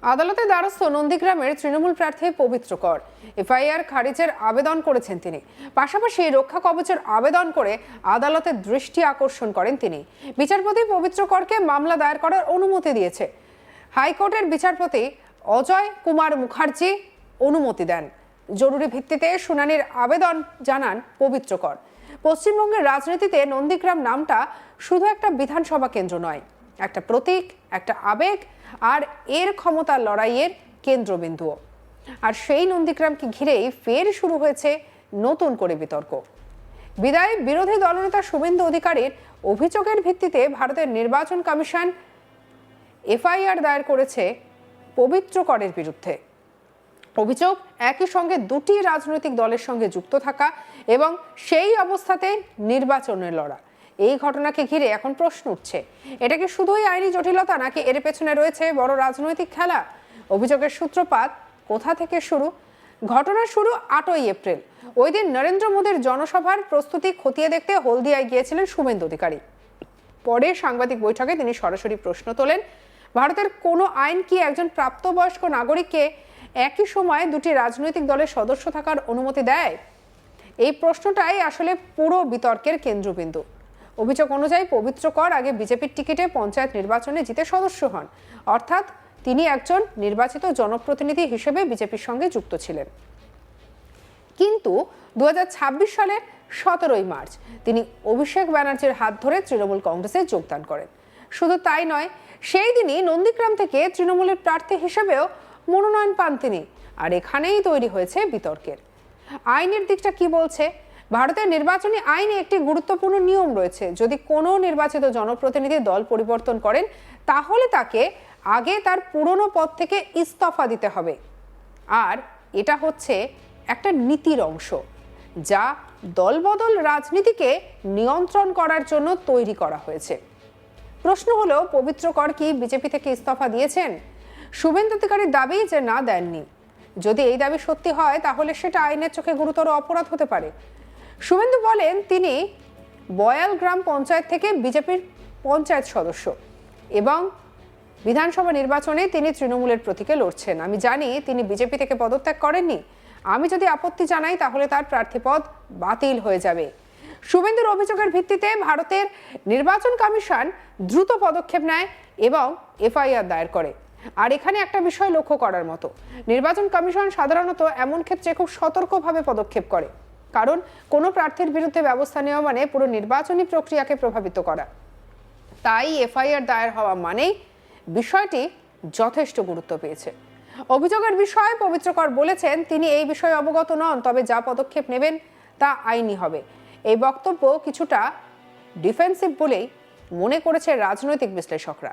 আদালতে দ্বারস্থ নন্দীগ্রামের তৃণমূল প্রার্থী পবিত্র কর। এফআইআর খারিজের আবেদন করেছেন তিনি। পাশাপাশি রক্ষা কবচের আবেদন করে আদালতের দৃষ্টি আকর্ষণ করেন তিনি। বিচারপতি পবিত্র করকে মামলা দায়ের করার অনুমতি দিয়েছে হাইকোর্টের বিচারপতি অজয় কুমার মুখার্জি। অনুমতি দেন। জরুরি ভিত্তিতে শুনানির আবেদন জানান পবিত্র কর। পশ্চিমবঙ্গের রাজনীতিতে নন্দীগ্রাম নামটা শুধু একটা বিধানসভা কেন্দ্র নয়, একটা প্রতীক, একটা আবেগ আর এর ক্ষমতার লড়াইয়ের কেন্দ্রবিন্দুও। আর সেই নন্দীগ্রামকে ঘিরেই ফের শুরু হয়েছে নতুন করে বিতর্ক। বিরোধী দলনেতা শুভেন্দু অধিকারীর অভিযোগের ভিত্তিতে ভারতের নির্বাচন কমিশন এফআইআর দায়ের করেছে পবিত্র করের বিরুদ্ধে। অভিযোগ, একই সঙ্গে দুটি রাজনৈতিক দলের সঙ্গে যুক্ত থাকা এবং সেই অবস্থাতে নির্বাচনের লড়া। এই ঘটনাকে ঘিরে এখন প্রশ্ন উঠছে, এটা কি শুধুই আইনি জটিলতা নাকি এর পেছনে রয়েছে বড় রাজনৈতিক খেলা? অভিযোগের সূত্রপাত কোথা থেকে শুরু? ঘটনার শুরু 8ই এপ্রিল। ওই দিন নরেন্দ্র মোদীর জনসভার প্রস্তুতি খতিয়ে দেখতে হলদিয়ায় গিয়েছিলেন শুভেন্দু অধিকারী। পরে সাংবাদিক বৈঠকে তিনি সরাসরি প্রশ্ন তোলেন, ভারতের কোনো আইন কি একজন প্রাপ্তবয়স্ক নাগরিককে একই সময়ে দুটি রাজনৈতিক দলের সদস্য থাকার অনুমতি দেয়? এই প্রশ্নটাই আসলে পুরো বিতর্কের কেন্দ্রবিন্দু। অভিযোগ অনুযায়ী পবিত্র কর আগে বিজেপির টিকিটে পঞ্চায়েত নির্বাচনে জিতে সদস্য হন, অর্থাৎ তিনি একজন নির্বাচিত জনপ্রতিনিধি হিসেবে বিজেপির সঙ্গে যুক্ত ছিলেন। কিন্তু 2026 সালের 17ই মার্চ তিনি অভিষেক ব্যানার্জির হাত ধরে তৃণমূল কংগ্রেসে যোগদান করেন। শুধু তাই নয়, সেই দিনই নন্দীগ্রাম থেকে তৃণমূলের প্রার্থী হিসেবেও মনোনয়ন পান তিনি। আর এখানেই তৈরি হয়েছে বিতর্কের। আইনের দিকটা কি বলছে? ভারতের নির্বাচনী আইনে একটি গুরুত্বপূর্ণ নিয়ম রয়েছে, যদি কোনো নির্বাচিত জনপ্রতিনিধি দল পরিবর্তন করেন তাহলে তাকে আগে তার পুরনো পদ থেকে ইস্তফা দিতে হবে। আর এটা হচ্ছে একটা নীতির অংশ, যা দলবদল রাজনীতিকে নিয়ন্ত্রণ করার জন্য তৈরি করা হয়েছে। প্রশ্ন হলো, পবিত্র কর কি বিজেপি থেকে ইস্তফা দিয়েছেন? শুভেন্দু অধিকারীর দাবি যে না, দেননি। যদি এই দাবি সত্যি হয় তাহলে সেটা আইনের চোখে গুরুতর অপরাধ হতে পারে। শুভেন্দু বলেন তিনি বয়াল গ্রাম পঞ্চায়েত থেকে বিজেপির পঞ্চায়েত সদস্য এবং বিধানসভা নির্বাচনে তিনি তৃণমূলের প্রতীকে লড়ছেন। আমি জানি তিনি বিজেপি থেকে পদত্যাগ করেননি। আমি যদি আপত্তি জানাই তাহলে তার প্রার্থীপদ বাতিল হয়ে যাবে। শুভেন্দুর অভিযোগের ভিত্তিতে ভারতের নির্বাচন কমিশন দ্রুত পদক্ষেপ নেয় এবং এফআইআর দায়ের করে। আর এখানে একটা বিষয় লক্ষ্য করার মতো, নির্বাচন কমিশন সাধারণত এমন ক্ষেত্রে খুব সতর্কভাবে পদক্ষেপ করে, কারণ কোনো প্রার্থীর বিরুদ্ধে ব্যবস্থা নেওয়া মানে পুরো নির্বাচনী প্রক্রিয়াকে প্রভাবিত করা। তাই এফআইআর দায়ের হওয়া মানেই বিষয়টি যথেষ্ট গুরুত্ব পেয়েছে। অভিযোগের বিষয়ে পবিত্র কর বলেছেন তিনি এই বিষয়ে অবগত নন, তবে যা পদক্ষেপ নেবেন তা আইনি হবে। এই বক্তব্য কিছুটা ডিফেন্সিভ বলেই মনে করেছে রাজনৈতিক বিশ্লেষকরা,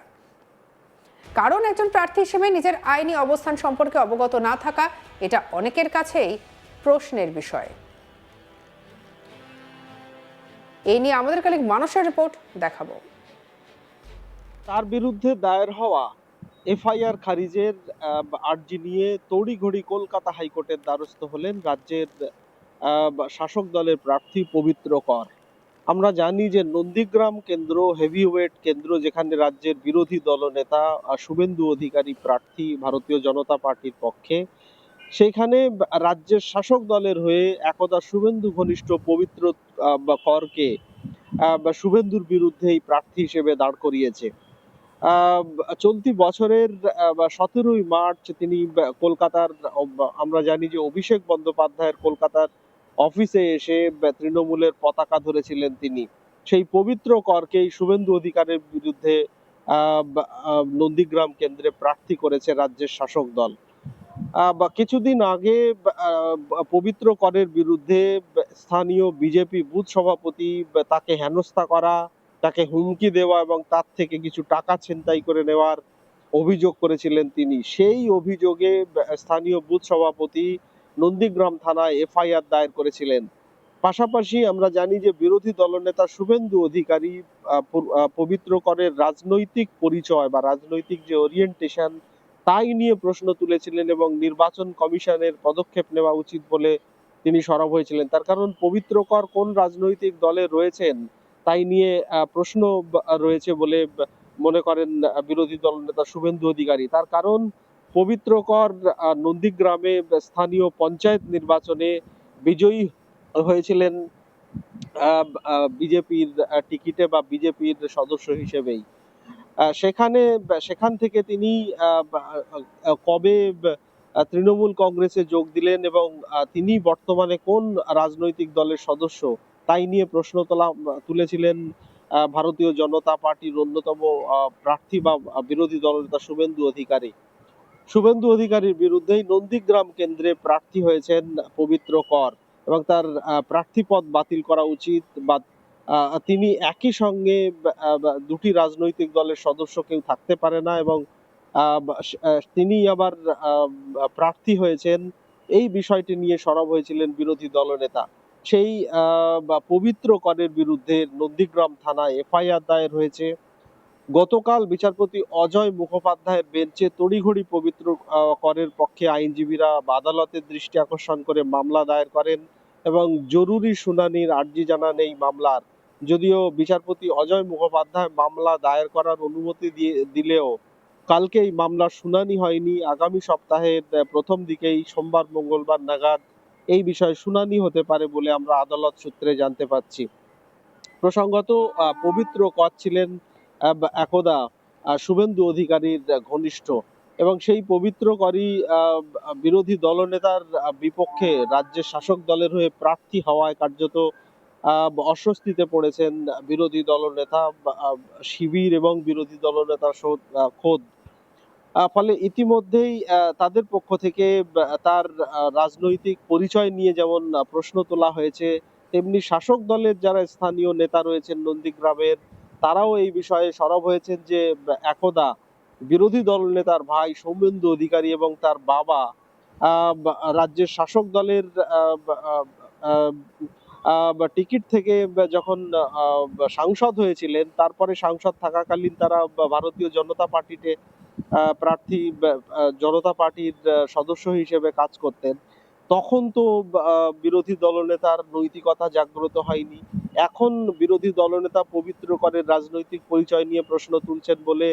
কারণ একজন প্রার্থী হিসেবে নিজের আইনি অবস্থান সম্পর্কে অবগত না থাকা, এটা অনেকের কাছেই প্রশ্নের বিষয়। এই নিয়ে আমাদের কালিক মানুষের রিপোর্ট দেখাবো। তার বিরুদ্ধে দায়ের হওয়া এফআইআর খারিজের আর্জি নিয়ে তড়িঘড়ি কলকাতা হাইকোর্টের দ্বারস্থ হলেন রাজ্যের শাসক দলের প্রার্থী পবিত্র কর। আমরা জানি যে নন্দীগ্রাম কেন্দ্র হেভিওয়েট কেন্দ্র, যেখানে রাজ্যের বিরোধী দলনেতা শুভেন্দু অধিকারী প্রার্থী ভারতীয় জনতা পার্টির পক্ষে, সেখানে রাজ্যের শাসক দলের হয়ে একদা শুভেন্দু ঘনিষ্ঠ পবিত্র করকে শুভেন্দুর বিরুদ্ধেই প্রার্থী হিসেবে দাঁড় করিয়েছে। চলতি বছরের 17ই মার্চ তিনি কলকাতার, আমরা জানি যে অভিষেক বন্দ্যোপাধ্যায়ের কলকাতার অফিসে এসে তৃণমূলের পতাকা ধরেছিলেন তিনি। সেই পবিত্র করকেই শুভেন্দু অধিকারের বিরুদ্ধে নন্দীগ্রাম কেন্দ্রে প্রার্থী করেছে রাজ্যের শাসক দল। কিছুদিন আগে পবিত্র করের বিরুদ্ধে স্থানীয় বিজেপি বুথ সভাপতি তাকে হেনস্থা করা, তাকে হুমকি দেওয়া এবং তার থেকে কিছু টাকা ছিনতাই করে নেওয়ার অভিযোগ করেছিলেন তিনি। সেই অভিযোগে স্থানীয় বুথ সভাপতি নন্দীগ্রাম থানায় এফআইআর দায়ের করেছিলেন। পাশাপাশি আমরা জানি যে বিরোধী দলনেতা শুভেন্দু অধিকারী পবিত্র করের রাজনৈতিক পরিচয় বা রাজনৈতিক যে ওরিয়েন্টেশন, তাই নিয়ে প্রশ্ন তুলেছিলেন এবং নির্বাচন কমিশনের পদক্ষেপ নেওয়া উচিত বলে তিনি সরব হয়েছিলেন। তার কারণ পবিত্র কর কোন রাজনৈতিক দলে রয়েছেন তাই নিয়ে প্রশ্ন রয়েছে বলে মনে করেন বিরোধী দলনেতা শুভেন্দু অধিকারী। তার কারণ পবিত্র কর নন্দীগ্রামে স্থানীয় পঞ্চায়েত নির্বাচনে বিজয়ী হয়েছিলেন বিজেপির টিকিটে বা বিজেপির সদস্য হিসেবেই। সেখান থেকে তিনি কবে তৃণমূল কংগ্রেসে যোগ দিলেন এবং তিনি বর্তমানে কোন রাজনৈতিক দলের সদস্য তাই নিয়ে প্রশ্ন তুলেছিলেন ভারতীয় জনতা পার্টির অন্যতম প্রার্থী বা বিরোধী দলনেতা শুভেন্দু অধিকারীর বিরুদ্ধেই নন্দীগ্রাম কেন্দ্রে প্রার্থী হয়েছেন পবিত্র কর এবং তার প্রার্থী পদ বাতিল করা উচিত বা তিনি একই সঙ্গে দুটি রাজনৈতিক দলের সদস্য কেউ থাকতে পারে না এবং তিনি আবার প্রার্থী হয়েছেন, এই বিষয়টি নিয়ে সরব হয়েছিলেন বিরোধী দলনেতা। সেই পবিত্র করের বিরুদ্ধে নন্দীগ্রাম থানায় এফআইআর দায়ের হয়েছে। গতকাল বিচারপতি অজয় মুখোপাধ্যায়ের বেঞ্চে তড়িঘড়ি পবিত্র করের পক্ষে আইনজীবীরা আদালতের দৃষ্টি আকর্ষণ করে মামলা দায়ের করেন এবং জরুরি শুনানির আর্জি জানান এই মামলার। যদিও বিচারপতি অজয় মুখোপাধ্যায় মামলা দায়ের করার অনুমতি দিলেও কালকে এই মামলার শুনানি হয়নি। আগামী সপ্তাহের প্রথম দিকেই সোমবার মঙ্গলবার নাগাদ এই বিষয়ে শুনানি হতে পারে বলে আমরা আদালত সূত্রে জানতে পারছি। প্রসঙ্গত পবিত্র কর ছিলেন একদা শুভেন্দু অধিকারীর ঘনিষ্ঠ এবং সেই পবিত্র করই বিরোধী দলনেতার বিপক্ষে রাজ্যের শাসক দলের হয়ে প্রার্থী হওয়ায় কার্যত অস্বস্তিতে পড়েছেন বিরোধী দলনেতা, শিবির এবং বিরোধী দলনেতা খোদ। ফলে ইতিমধ্যেই তাদের পক্ষ থেকে তার রাজনৈতিক পরিচয় নিয়ে যেমন প্রশ্ন তোলা হয়েছে, তেমনি শাসক দলের যারা স্থানীয় নেতা রয়েছেন নন্দীগ্রামের তারাও এই বিষয়ে সরব হয়েছেন যে একদা বিরোধী দল নেতার ভাই সৌমেন্দু অধিকারী এবং তার বাবা রাজ্যের শাসক দলের টিকিট থেকে যখন সাংসদ হয়েছিলেন, তারপরে সাংসদ থাকাকালীন তারা ভারতীয় জনতা পার্টিতে প্রার্থী জনতা পার্টির সদস্য হিসেবে কাজ করতেন। তখন তো বিরোধী দলনেতার নৈতিকতা জাগ্রত হয়নি। এখন বিরোধী দলনেতা পবিত্র করের রাজনৈতিক পরিচয় নিয়ে প্রশ্ন তুলছেন বলে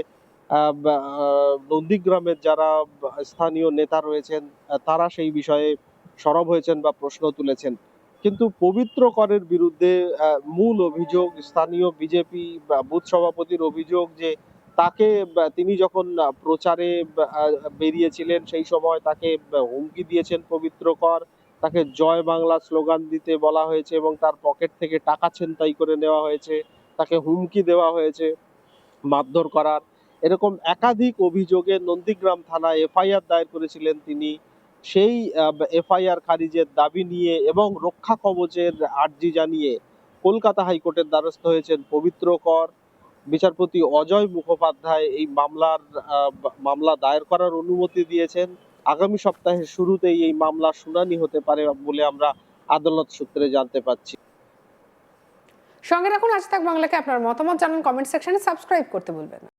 নন্দীগ্রামের যারা স্থানীয় নেতা রয়েছেন তারা সেই বিষয়ে সরব হয়েছেন বা প্রশ্ন তুলেছেন। কিন্তু পবিত্র করের বিরুদ্ধে মূল অভিযোগ স্থানীয় বিজেপি বুথ সভাপতির অভিযোগ যে তাকে তিনি যখন প্রচারে বেরিয়েছিলেন সেই সময় তাকে হুমকি দিয়েছেন পবিত্র কর, তাকে জয় বাংলা স্লোগান দিতে বলা হয়েছে এবং তার পকেট থেকে টাকা ছিনতাই করে নেওয়া হয়েছে, তাকে হুমকি দেওয়া হয়েছে মারধর করার। এরকম একাধিক অভিযোগে নন্দীগ্রাম থানায় এফআইআর দায়ের করেছিলেন তিনি। সেই এফআইআর খারিজের দাবি নিয়ে এবং রক্ষা কবচের আর্জি জানিয়ে কলকাতা হাইকোর্টের দ্বারস্থ হয়েছেন পবিত্র কর। বিচারপতি অজয় মুখোপাধ্যায় এই মামলা দায়ের করার অনুমতি দিয়েছেন। আগামী সপ্তাহের শুরুতেই এই মামলার শুনানি হতে পারে বলে আমরা আদালত সূত্রে জানতে পারছি। সঙ্গে রাখুন আজ তাক বাংলাকে। আপনার মতামত জানান কমেন্ট সেকশনে, সাবস্ক্রাইব করতে ভুলবেন না।